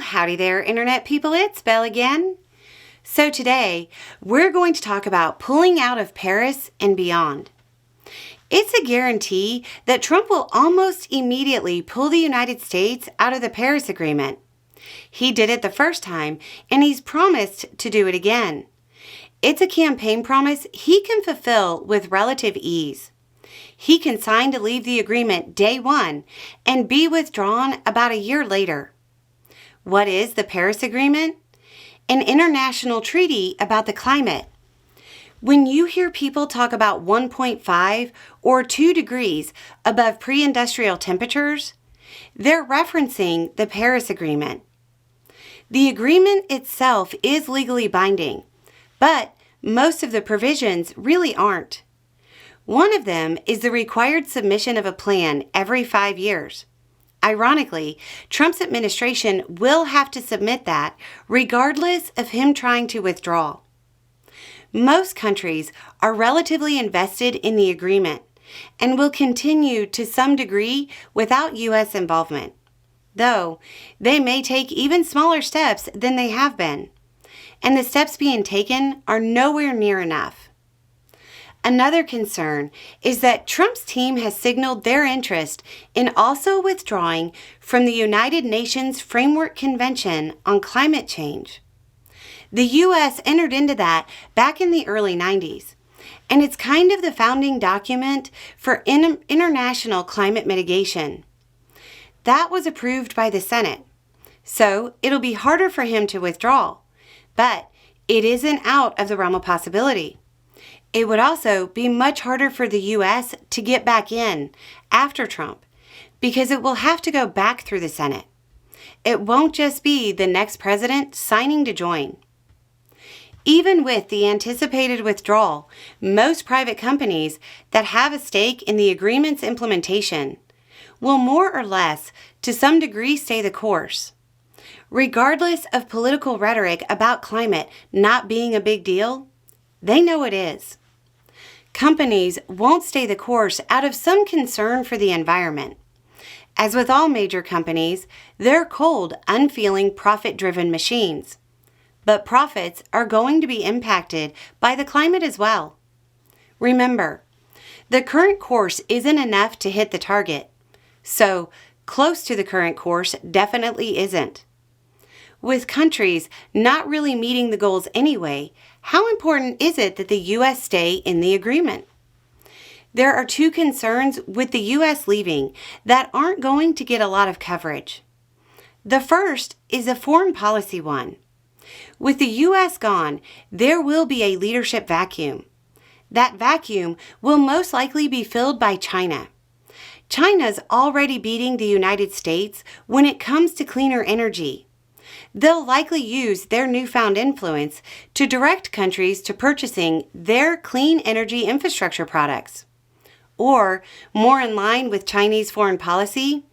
howdy there, Internet people. It's Belle again. So today, we're going to talk about pulling out of Paris and beyond. It's a guarantee that Trump will almost immediately pull the United States out of the Paris Agreement. He did it the first time, and he's promised to do it again. It's a campaign promise he can fulfill with relative ease. He can sign to leave the agreement day one and be withdrawn about a year later. What is the Paris Agreement? An international treaty about the climate. When you hear people talk about 1.5 or 2 degrees above pre-industrial temperatures, they're referencing the Paris Agreement. The agreement itself is legally binding, but most of the provisions really aren't. One of them is the required submission of a plan every 5 years. Ironically, Trump's administration will have to submit that regardless of him trying to withdraw. Most countries are relatively invested in the agreement and will continue to some degree without U.S. involvement, though they may take even smaller steps than they have been, and the steps being taken are nowhere near enough. Another concern is that Trump's team has signaled their interest in also withdrawing from the United Nations Framework Convention on Climate Change. The U.S. entered into that back in the early 90s, and it's kind of the founding document for international climate mitigation. That was approved by the Senate, so it'll be harder for him to withdraw, but it isn't out of the realm of possibility. It would also be much harder for the U.S. to get back in after Trump because it will have to go back through the Senate. It won't just be the next president signing to join. Even with the anticipated withdrawal, most private companies that have a stake in the agreement's implementation will more or less to some degree stay the course. Regardless of political rhetoric about climate not being a big deal, they know it is. Companies won't stay the course out of some concern for the environment. As with all major companies, they're cold, unfeeling, profit-driven machines. But profits are going to be impacted by the climate as well. Remember, the current course isn't enough to hit the target, so close to the current course definitely isn't. With countries not really meeting the goals anyway, how important is it that the U.S. stay in the agreement? There are two concerns with the U.S. leaving that aren't going to get a lot of coverage. The first is a foreign policy one. With the U.S. gone, there will be a leadership vacuum. That vacuum will most likely be filled by China. China's already beating the United States when it comes to cleaner energy. They'll likely use their newfound influence to direct countries to purchasing their clean energy infrastructure products. Or, more in line with Chinese foreign policy,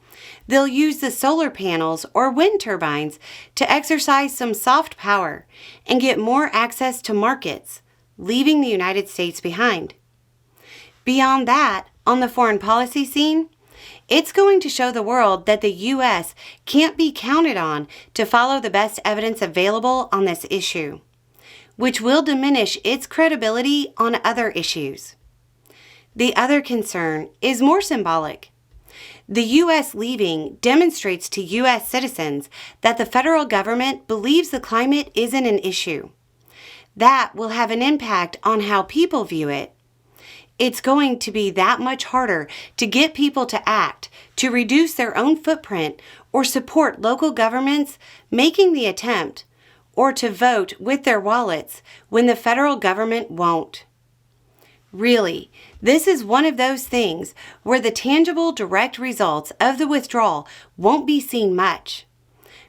they'll use the solar panels or wind turbines to exercise some soft power and get more access to markets, leaving the United States behind. Beyond that, on the foreign policy scene, it's going to show the world that the U.S. can't be counted on to follow the best evidence available on this issue, which will diminish its credibility on other issues. The other concern is more symbolic. The U.S. leaving demonstrates to U.S. citizens that the federal government believes the climate isn't an issue. That will have an impact on how people view it. It's going to be that much harder to get people to act, to reduce their own footprint, or support local governments making the attempt, or to vote with their wallets when the federal government won't. Really, this is one of those things where the tangible direct results of the withdrawal won't be seen much,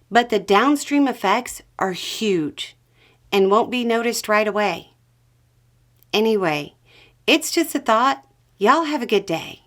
but the downstream effects are huge and won't be noticed right away. Anyway, it's just a thought. Y'all have a good day.